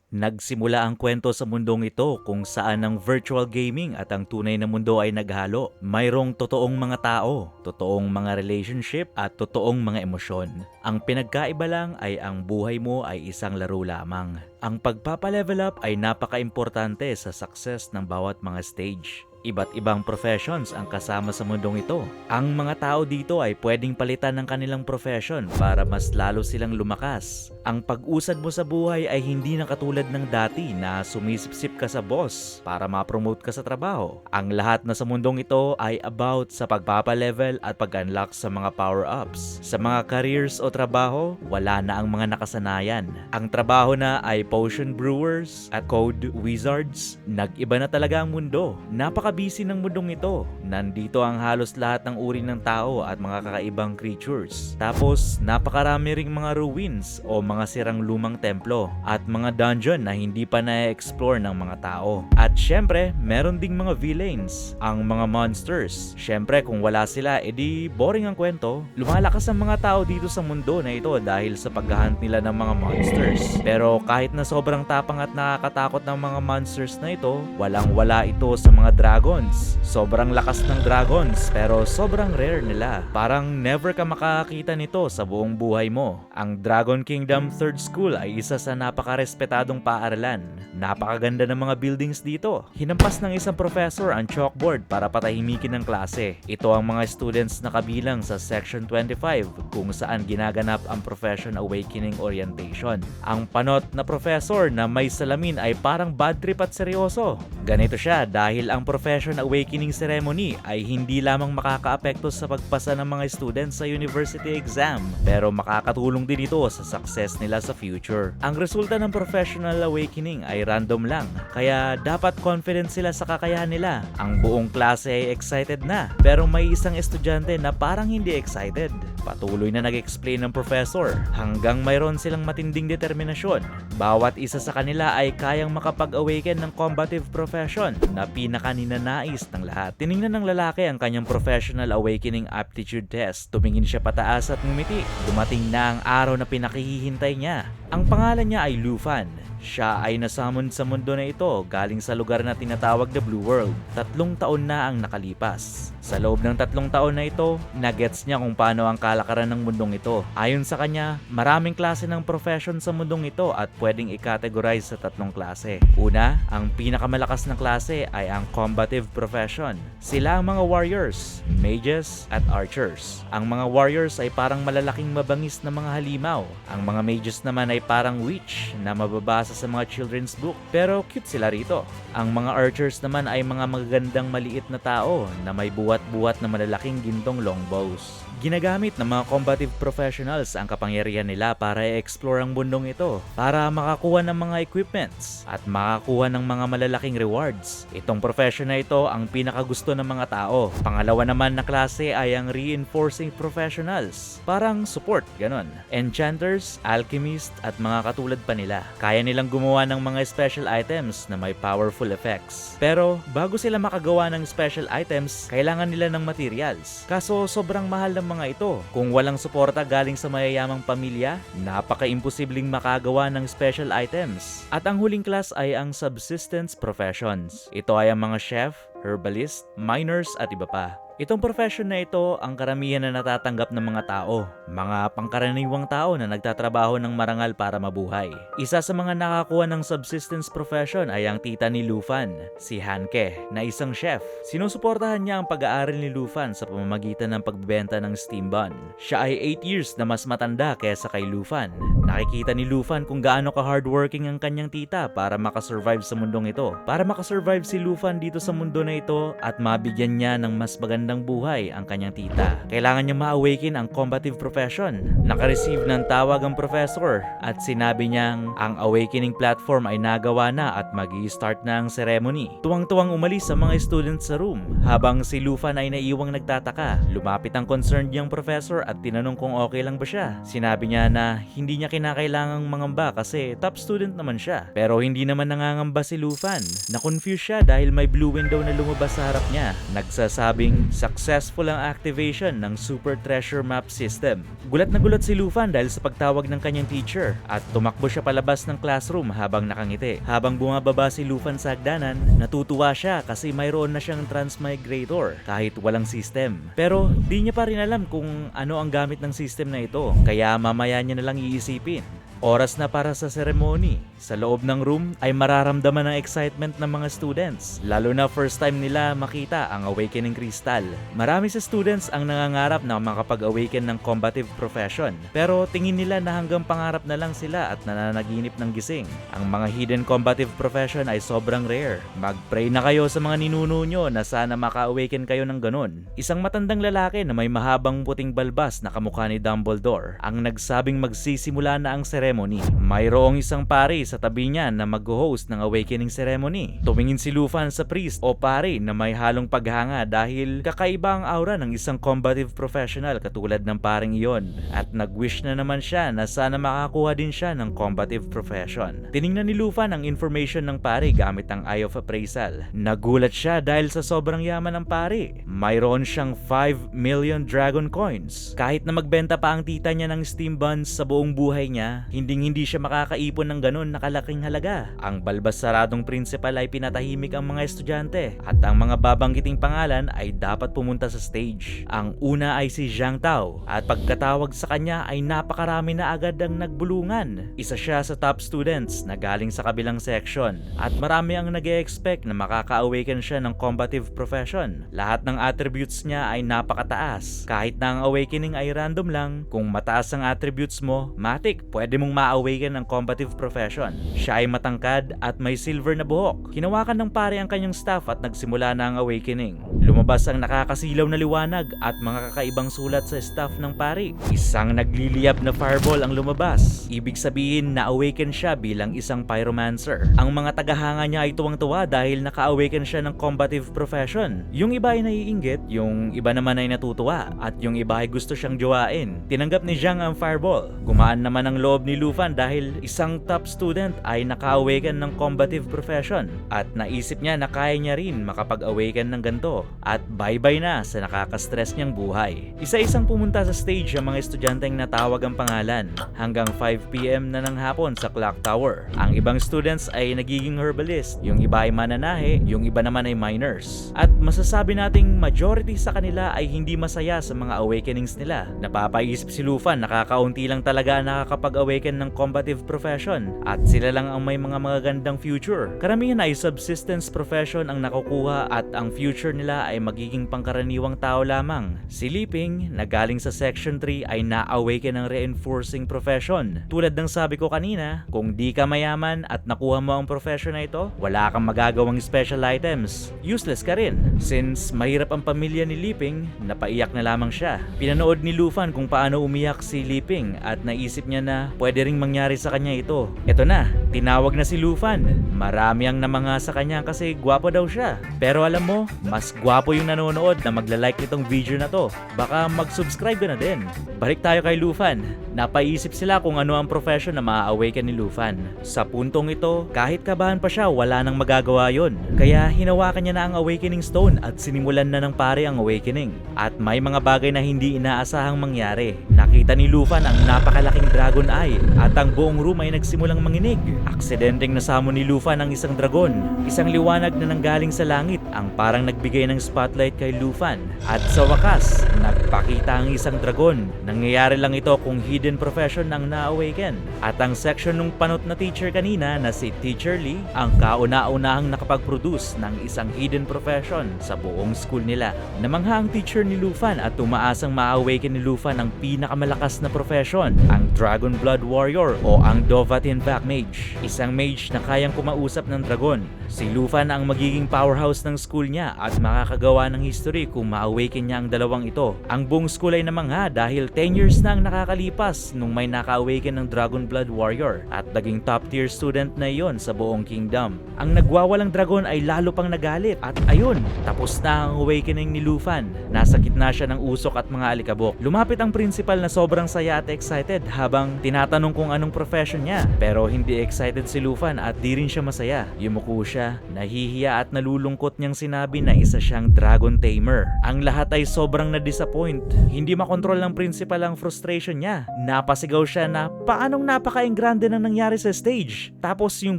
Nagsimula ang kwento sa mundong ito kung saan ang virtual gaming at ang tunay na mundo ay naghalo. Mayroong totoong mga tao, totoong mga relationship at totoong mga emosyon. Ang pinagkaiba lang ay ang buhay mo ay isang laro lamang. Ang pagpapalevel up ay napaka-importante sa success ng bawat mga stage. Iba't ibang professions ang kasama sa mundong ito. Ang mga tao dito ay pwedeng palitan ng kanilang profession para mas lalo silang lumakas. Ang pag-usad mo sa buhay ay hindi na katulad ng dati na sumisipsip ka sa boss para ma-promote ka sa trabaho. Ang lahat na sa mundong ito ay about sa pagpapalevel at pag-unlock sa mga power-ups. Sa mga careers o trabaho, wala na ang mga nakasanayan. Ang trabaho na ay potion brewers at code wizards. Nag-iba na talaga ang mundo. Napaka-busy ng mundong ito. Nandito ang halos lahat ng uri ng tao at mga kakaibang creatures. Tapos, napakarami ring mga ruins o mga sirang lumang templo at mga dungeon na hindi pa na-explore ng mga tao. At syempre, meron ding mga villains, ang mga monsters. Syempre, kung wala sila, edi boring ang kwento. Lumalakas ang mga tao dito sa mundo na ito dahil sa paghahunt nila ng mga monsters. Pero kahit na sobrang tapang at nakakatakot ng mga monsters na ito, walang-wala ito sa mga dragons. Sobrang lakas ng dragons pero sobrang rare nila. Parang never ka makakakita nito sa buong buhay mo. Ang Dragon Kingdom Third School ay isa sa napakarespetadong paaralan. Napakaganda ng mga buildings dito. Hinampas ng isang professor ang chalkboard para patahimikin ng klase. Ito ang mga students na kabilang sa Section 25 kung saan ginaganap ang Profession Awakening Orientation. Ang panot na professor na may salamin ay parang bad trip at seryoso. Ganito siya dahil ang Profession Awakening Ceremony ay hindi lamang makakaapekto sa pagpasa ng mga students sa university exam, pero makakatulong din ito sa success nila sa future. Ang resulta ng Professional Awakening ay random lang, kaya dapat confident sila sa kakayahan nila. Ang buong klase ay excited na, pero may isang estudyante na parang hindi excited. Patuloy na nag-explain ng professor hanggang mayroon silang matinding determinasyon. Bawat isa sa kanila ay kayang makapag-awaken ng combative profession na pinakaninanais ng lahat. Tiningnan ng lalaki ang kanyang Professional Awakening Aptitude Test. Tumingin siya pataas at ngumiti. Dumating na ang araw na pinakihihintay niya. Ang pangalan niya ay Lufan. Siya ay nasamon sa mundo na ito galing sa lugar na tinatawag na Blue World. 3 taon na ang nakalipas. Sa loob ng 3 taon na ito, nagets niya kung paano ang kalakaran ng mundong ito. Ayon sa kanya, maraming klase ng profession sa mundong ito at pwedeng i-categorize sa 3 klase. Una, ang pinakamalakas na klase ay ang combative profession. Sila ang mga warriors, mages, at archers. Ang mga warriors ay parang malalaking mabangis na mga halimaw. Ang mga mages naman ay parang witch na mababasa sa mga children's book, pero cute sila rito. Ang mga archers naman ay mga magagandang maliit na tao na may buwat-buwat na malalaking gintong longbows. Ginagamit ng mga combative professionals ang kapangyarihan nila para i-explore ang mundong ito, para makakuha ng mga equipments at makakuha ng mga malalaking rewards. Itong profession na ito ang pinakagusto ng mga tao. Pangalawa naman na klase ay ang reinforcing professionals, parang support, ganon. Enchanters, alchemists at mga katulad pa nila. Kaya nilang gumawa ng mga special items na may powerful effects. Pero bago sila makagawa ng special items, kailangan nila ng materials. Kaso sobrang mahal ng mga ito. Kung walang suporta galing sa mayayamang pamilya, napaka-imposibleng makagawa ng special items. At ang huling class ay ang subsistence professions. Ito ay ang mga chef, herbalist, miners at iba pa. Itong profession na ito ang karamihan na natatanggap ng mga tao. Mga pangkaraniwang tao na nagtatrabaho ng marangal para mabuhay. Isa sa mga nakakuha ng subsistence profession ay ang tita ni Lufan, si Hanke, na isang chef. Sinusuportahan niya ang pag-aaral ni Lufan sa pamamagitan ng pagbebenta ng steam bun. Siya ay 8 years na mas matanda kaysa kay Lufan. Nakikita ni Lufan kung gaano ka-hardworking ang kanyang tita para makasurvive sa mundong ito. Para makasurvive si Lufan dito sa mundo na ito at mabigyan niya ng mas magandang buhay ang kanyang tita, kailangan niya ma-awaken ang combative profession. Naka-receive ng tawag ang professor at sinabi niyang ang awakening platform ay nagawa na at mag-i-start na ang ceremony. Tuwang-tuwang umalis sa mga students sa room. Habang si Lufan ay naiiwang nagtataka, lumapit ang concerned niyang professor at tinanong kung okay lang ba siya. Sinabi niya na hindi niya kinakailangang mangamba kasi top student naman siya. Pero hindi naman nangangamba si Lufan. Na-confuse siya dahil may blue window na lumabas sa harap niya. Nagsasabing, Successful ang activation ng Super Treasure Map System. Gulat na gulat si Lufan dahil sa pagtawag ng kanyang teacher at tumakbo siya palabas ng classroom habang nakangiti. Habang bumababa si Lufan sa hagdanan, natutuwa siya kasi mayroon na siyang transmigrator kahit walang system. Pero di niya pa rin alam kung ano ang gamit ng system na ito, kaya mamaya niya nalang iisipin. Oras na para sa ceremony. Sa loob ng room ay mararamdaman ng excitement ng mga students, lalo na first time nila makita ang awakening crystal. Marami sa students ang nangangarap na makapag-awaken ng combative profession, pero tingin nila na hanggang pangarap na lang sila at nananaginip ng gising. Ang mga hidden combative profession ay sobrang rare. Mag-pray na kayo sa mga ninuno nyo na sana maka-awaken kayo ng ganun. Isang matandang lalaki na may mahabang puting balbas na kamukha ni Dumbledore ang nagsabing magsisimula na ang ceremony. Mayroong isang pari sa tabi niya na mag-host ng awakening ceremony. Tumingin si Lufan sa priest o pari na may halong paghanga dahil kakaiba ang aura ng isang combative professional katulad ng paring iyon, at nag-wish na naman siya na sana makakuha din siya ng combative profession. Tiningnan ni Lufan ang information ng pari gamit ang Eye of Appraisal. Nagulat siya dahil sa sobrang yaman ng pari. Mayroon siyang 5 million dragon coins. Kahit na magbenta pa ang tita niya ng steam buns sa buong buhay niya, hindi siya makakaipon ng ganun na kalaking halaga. Ang balbas saradong principal ay pinatahimik ang mga estudyante at ang mga babanggiting pangalan ay dapat pumunta sa stage. Ang una ay si Zhang Tao at pagkatawag sa kanya ay napakarami na agad ang nagbulungan. Isa siya sa top students na galing sa kabilang section at marami ang nag-e-expect na makaka-awaken siya ng combative profession. Lahat ng attributes niya ay napakataas. Kahit na ang awakening ay random lang, kung mataas ang attributes mo, matik, pwede mong ma-awaken ng combative profession. Siya ay matangkad at may silver na buhok. Hinawakan ng pare ang kanyang staff at nagsimula na ang awakening. Lumabas ang nakakasilaw na liwanag at mga kakaibang sulat sa staff ng pari. Isang nagliliyab na fireball ang lumabas. Ibig sabihin na awaken siya bilang isang pyromancer. Ang mga tagahanga niya ay tuwang-tuwa dahil naka-awaken siya ng combative profession. Yung iba ay naiinggit, yung iba naman ay natutuwa, at yung iba ay gusto siyang jowain. Tinanggap ni Zhang ang fireball. Gumaan naman ang loob ni Lufan dahil isang top student ay naka-awaken ng combative profession at naisip niya na kaya niya rin makapag-awaken ng ganito at bye-bye na sa nakaka-stress niyang buhay. Isa-isang pumunta sa stage ang mga estudyanteng natawag ang pangalan hanggang 5 PM na ng hapon sa clock tower. Ang ibang students ay nagiging herbalist, yung iba ay mananahe, yung iba naman ay miners. At masasabi nating majority sa kanila ay hindi masaya sa mga awakenings nila. Napapaisip si Lufan, nakakaunti lang talaga nakakapag-awaken ng combative profession at sila lang ang may mga magagandang future. Karamihan ay subsistence profession ang nakukuha at ang future nila ay magiging pangkaraniwang tao lamang. Si Liping, na galing sa section 3, ay na-awaken ng reinforcing profession. Tulad ng sabi ko kanina, kung di ka mayaman at nakuha mo ang profession na ito, wala kang magagawang special items. Useless ka rin. Since mahirap ang pamilya ni Liping, napaiyak na lamang siya. Pinanood ni Lufan kung paano umiyak si Liping at naisip niya na pwede ring mangyari sa kanya ito. Eto na, tinawag na si Lufan. Marami ang namanga sa kanya kasi gwapo daw siya. Pero alam mo, mas gwapo yung nanonood na magla-like nitong video na to. Baka mag-subscribe ka na din. Balik tayo kay Lufan. Napaisip sila kung ano ang profession na maa-awaken ni Lufan. Sa puntong ito, kahit kabahan pa siya, wala nang magagawa yon. Kaya hinawakan niya na ang awakening stone at sinimulan na ng pare ang awakening. At may mga bagay na hindi inaasahang mangyari. Nakita ni Lufan ang napakalaking dragon eye at ang buong room ay nagsimulang manginig. Aksidenteng nasamo ni Lufan ang isang dragon. Isang liwanag na nanggaling sa langit ang parang nagbigay ng spotlight kay Lufan. At sa wakas, nagpakita ang isang dragon. Nangyayari lang ito kung hidden profession ang na-awaken. At ang section ng panot na teacher kanina na si Teacher Lee ang kauna-unahang nakapag-produce ng isang hidden profession sa buong school nila. Namangha ang teacher ni Lufan at tumaasang ma-awaken ni Lufan ang pinakamalakas na profession, ang Dragon Blood Warrior o ang Dovahkiin Black Mage. Isang mage na kayang kumausap ng dragon. Si Lufan ang magiging powerhouse ng school niya at makakagawa ng history kung ma-awaken niya ang dalawang ito. Ang buong school ay namangha dahil 10 years na ang nakakalipas nung may naka-awaken ng Dragon Blood Warrior at naging top tier student na iyon sa buong kingdom. Ang nagwawalang dragon ay lalo pang nagalit at ayun, tapos na ang awakening ni Lufan. Nasa gitna siya ng usok at mga alikabok. Lumapit ang principal na sobrang saya at excited habang tinatanong Nagtatanong kung anong profession niya, pero hindi excited si Lufan at di rin siya masaya. Yumuko siya, nahihiya at nalulungkot niyang sinabi na isa siyang dragon tamer. Ang lahat ay sobrang na-disappoint. Hindi makontrol ng principal ang frustration niya. Napasigaw siya na paanong napaka-ingrande ng nangyari sa stage. Tapos yung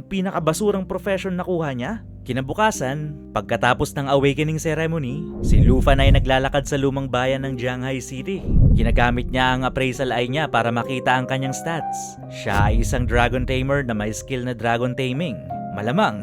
pinakabasurang profession nakuha niya. Kinabukasan, pagkatapos ng awakening ceremony, si Lufan ay naglalakad sa lumang bayan ng Jianghai City. Ginagamit niya ang appraisal eye niya para makita ang kanyang stats. Siya ay isang dragon tamer na may skill na dragon taming. Malamang,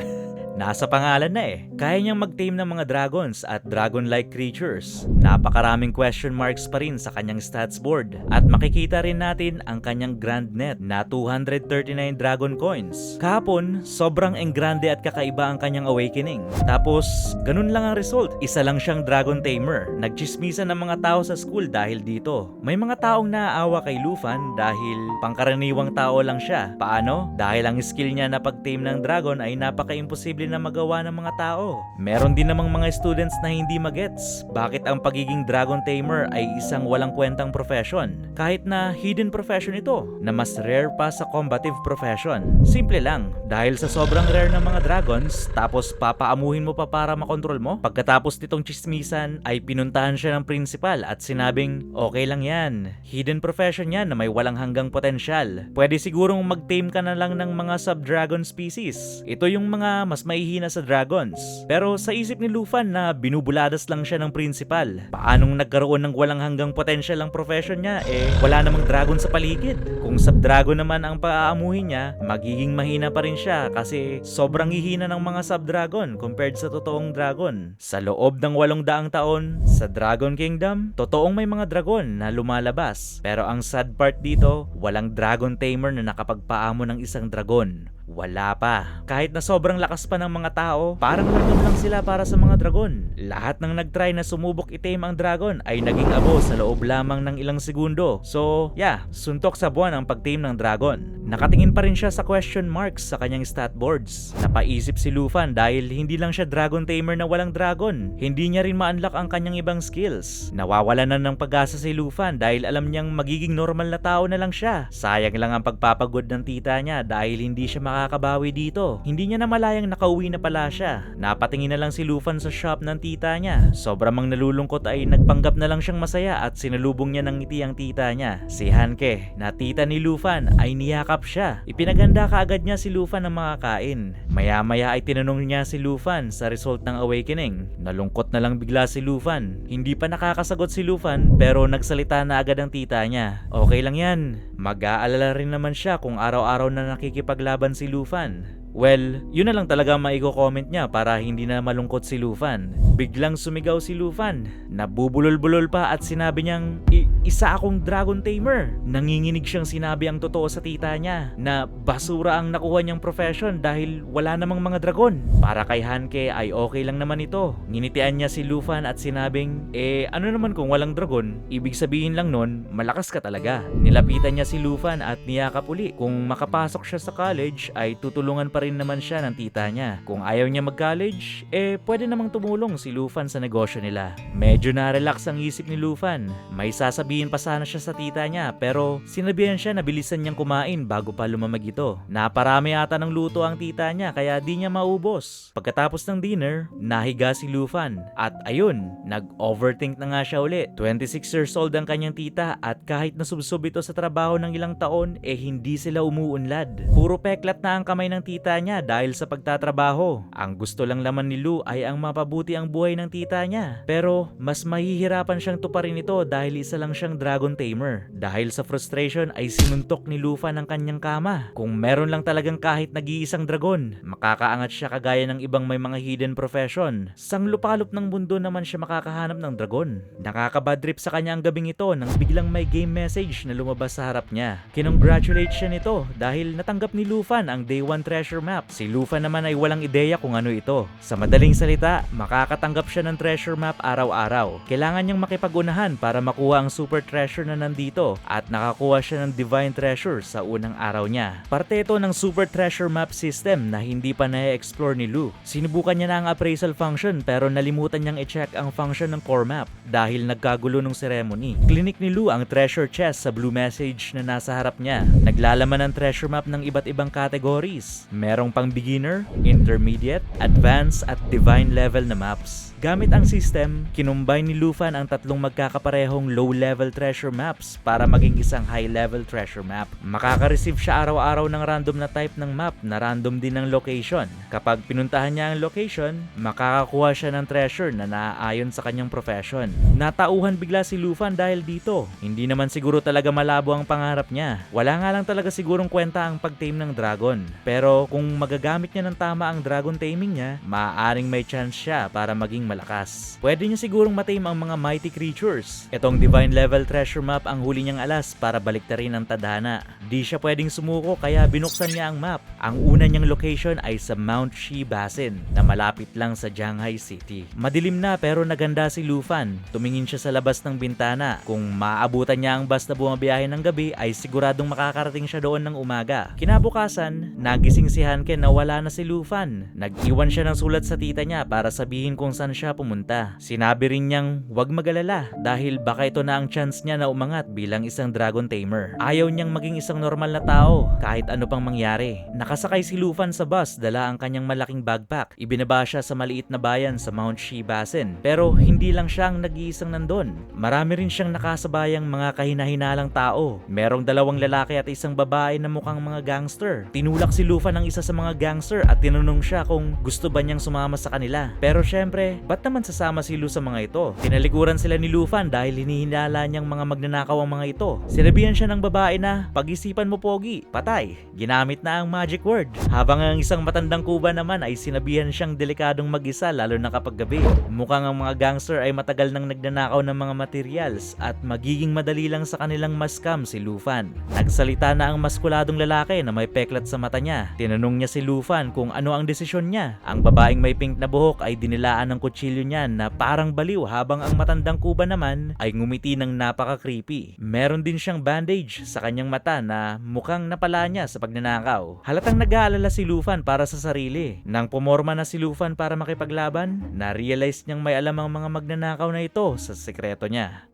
nasa pangalan na eh. Kaya niyang mag-tame ng mga dragons at dragon-like creatures. Napakaraming question marks pa rin sa kanyang stats board. At makikita rin natin ang kanyang grand net na 239 dragon coins. Kahapon, sobrang engrande at kakaiba ang kanyang awakening. Tapos, ganun lang ang result. Isa lang siyang dragon tamer. Nagchismisan ng mga tao sa school dahil dito. May mga taong naaawa kay Lufan dahil pangkaraniwang tao lang siya. Paano? Dahil ang skill niya na pag-tame ng dragon ay napaka-imposible na magawa ng mga tao. Meron din namang mga students na hindi magets bakit ang pagiging dragon tamer ay isang walang kwentang profession, kahit na hidden profession ito na mas rare pa sa combative profession. Simple lang, dahil sa sobrang rare ng mga dragons, tapos papaamuhin mo pa para makontrol mo. Pagkatapos nitong chismisan ay pinuntahan siya ng principal at sinabing okay lang yan, hidden profession yan na may walang hanggang potensyal. Pwede sigurong mag-tame ka na lang ng mga sub-dragon species. Ito yung mga mas mahihina sa dragons. Pero sa isip ni Lufan na binubuladas lang siya ng principal. Paanong nagkaroon ng walang hanggang potential ang profession niya wala namang dragon sa paligid. Kung sub-dragon naman ang paaamuhin niya, magiging mahina pa rin siya kasi sobrang hihina ng mga sub-dragon compared sa totoong dragon. Sa loob ng 800 taon, sa Dragon Kingdom, totoong may mga dragon na lumalabas. Pero ang sad part dito, walang dragon tamer na nakapagpaamo ng isang dragon. Wala pa. Kahit na sobrang lakas pa ng mga tao, parang random lang sila para sa mga dragon. Lahat ng nagtry na sumubok itame ang dragon ay naging abo sa loob lamang ng ilang segundo. So, yeah, suntok sa buwan ang pagtame ng dragon. Nakatingin pa rin siya sa question marks sa kanyang stat boards. Napaisip si Lufan dahil hindi lang siya dragon tamer na walang dragon. Hindi niya rin ma-unlock ang kanyang ibang skills. Nawawalan na ng pag-asa si Lufan dahil alam niyang magiging normal na tao na lang siya. Sayang lang ang pagpapagod ng tita niya dahil hindi siya makakabawi dito. Hindi niya na malayang nakauwi na pala siya. Napatingin na lang si Lufan sa shop ng tita niya. Sobrang nalulungkot ay nagpanggap na lang siyang masaya at sinalubong niya ng ngiti ang tita niya. Si Hanke, na tita ni Lufan, ay niyakap siya. Ipinaganda kaagad niya si Lufan ng mga kain. Maya-maya ay tinanong niya si Lufan sa result ng awakening. Nalungkot na lang bigla si Lufan. Hindi pa nakakasagot si Lufan pero nagsalita na agad ang tita niya. Okay lang yan. Mag-aalala rin naman siya kung araw-araw na nakikipaglaban si Lufan. Well, yun na lang talaga maiko-comment niya para hindi na malungkot si Lufan. Biglang sumigaw si Lufan. Nabubulol-bulol pa at sinabi niyang isa akong dragon tamer. Nanginginig siyang sinabi ang totoo sa tita niya na basura ang nakuha niyang profession dahil wala namang mga dragon. Para kay Hanke ay okay lang naman ito. Nginitian niya si Lufan at sinabing, ano naman kung walang dragon? Ibig sabihin lang nun, malakas ka talaga. Nilapitan niya si Lufan at niyakap uli. Kung makapasok siya sa college ay tutulungan pa rin naman siya ng tita niya. Kung ayaw niya mag-college, pwede namang tumulong si Lufan sa negosyo nila. Medyo na-relax ang isip ni Lufan. May sasabihin pa sana siya sa tita niya pero sinabihan siya na bilisan niyang kumain bago pa lumamag ito. Naparami ata ng luto ang tita niya kaya di niya maubos. Pagkatapos ng dinner, nahiga si Lufan. At ayun, nag-overthink na nga siya uli. 26 years old ang kanyang tita at kahit nasubsob ito sa trabaho ng ilang taon, hindi sila umuunlad. Puro peklat na ang kamay ng tita niya dahil sa pagtatrabaho. Ang gusto lang laman ni Lu ay ang mapabuti ang buhay ng tita niya. Pero mas mahihirapan siyang tuparin ito dahil isa lang siyang dragon tamer. Dahil sa frustration ay sinuntok ni Lufan ang kanyang kama. Kung meron lang talagang kahit nag-iisang dragon, makakaangat siya kagaya ng ibang may mga hidden profession. Sang lupalop ng mundo naman siya makakahanap ng dragon. Nakakabadrip sa kanya ang gabing ito nang biglang may game message na lumabas sa harap niya. Kinongratulate siya nito dahil natanggap ni Lufan ang Day 1 treasure map. Si Lufan naman ay walang ideya kung ano ito. Sa madaling salita, makakatanggap Nakakatanggap siya ng treasure map araw-araw. Kailangan niyang makipag-unahan para makuha ang super treasure na nandito at nakakuha siya ng divine treasure sa unang araw niya. Parte ito ng super treasure map system na hindi pa na-explore ni Lou. Sinubukan niya na ang appraisal function pero nalimutan niyang i-check ang function ng core map dahil nagkagulo ng ceremony. Clinic ni Lou ang treasure chest sa blue message na nasa harap niya. Naglalaman ng treasure map ng iba't ibang categories. Merong pang beginner, intermediate, advanced at divine level na maps. Gamit ang system, kinumbine ni Lufan ang tatlong magkakaparehong low-level treasure maps para maging isang high-level treasure map. Makaka-receive siya araw-araw ng random na type ng map na random din ng location. Kapag pinuntahan niya ang location, makakakuha siya ng treasure na naaayon sa kanyang profession. Natauhan bigla si Lufan dahil dito. Hindi naman siguro talaga malabo ang pangarap niya. Wala nga lang talaga sigurong kwenta ang pag-tame ng dragon. Pero kung magagamit niya ng tama ang dragon taming niya, maaaring may chance siya para maging malakas. Pwede niya sigurong matame ang mga mighty creatures. Itong divine level treasure map ang huli niyang alas para baliktarin ang tadhana. Di siya pwedeng sumuko kaya binuksan niya ang map. Ang una niyang location ay sa Mount Shi Basin na malapit lang sa Jianghai City. Madilim na pero naganda si Lufan. Tumingin siya sa labas ng bintana. Kung maabutan niya ang bus na bumabiyahe ng gabi ay siguradong makakarating siya doon ng umaga. Kinabukasan, nagising si Hanken na wala na si Lufan. Nag-iwan siya ng sulat sa tita niya para sabihin kung saan siya pumunta. Sinabi rin niyang huwag mag-alala dahil baka ito na ang chance niya na umangat bilang isang dragon tamer. Ayaw niyang maging isang normal na tao kahit ano pang mangyari. Nakasakay si Lufan sa bus, dala ang kanyang malaking backpack. Ibinaba siya sa maliit na bayan sa Mount Shi Basin. Pero hindi lang siya ang nag-iisang nandun. Marami rin siyang nakasabayang mga kahinahinalang tao. Merong dalawang lalaki at isang babae na mukhang mga gangster. Tinulak si Lufan ng isa sa mga gangster at tinanong siya kung gusto ba niyang sumama sa kanila. Pero syempre, ba't naman sasama si Lu sa mga ito? Tinalikuran sila ni Lufan dahil hinihinala niyang mga magnanakaw ang mga ito. Sinabihan siya ng babae na, pag-isipan mo pogi, patay. Ginamit na ang magic word. Habang ang isang matandang kuba naman ay sinabihan siyang delikadong mag-isa lalo na kapag gabi. Mukhang ang mga gangster ay matagal nang nagnanakaw ng mga materials at magiging madali lang sa kanilang maskam si Lufan. Nagsalita na ang maskuladong lalaki na may peklat sa mata niya. Tinanong niya si Lufan kung ano ang desisyon niya. Ang babaeng may pink na buhok ay dinilaan ng kutsilyo niya na parang baliw habang ang matandang kuba naman ay ngumiti ng napaka-creepy. Meron din siyang bandage sa kanyang mata na mukhang napala niya sa pagnanakaw. Halatang nag-aalala si Lufan para sa sarili. Nang pumorma na si Lufan para makipaglaban, na-realize niyang may alam ang mga magnanakaw na ito sa sekreto niya.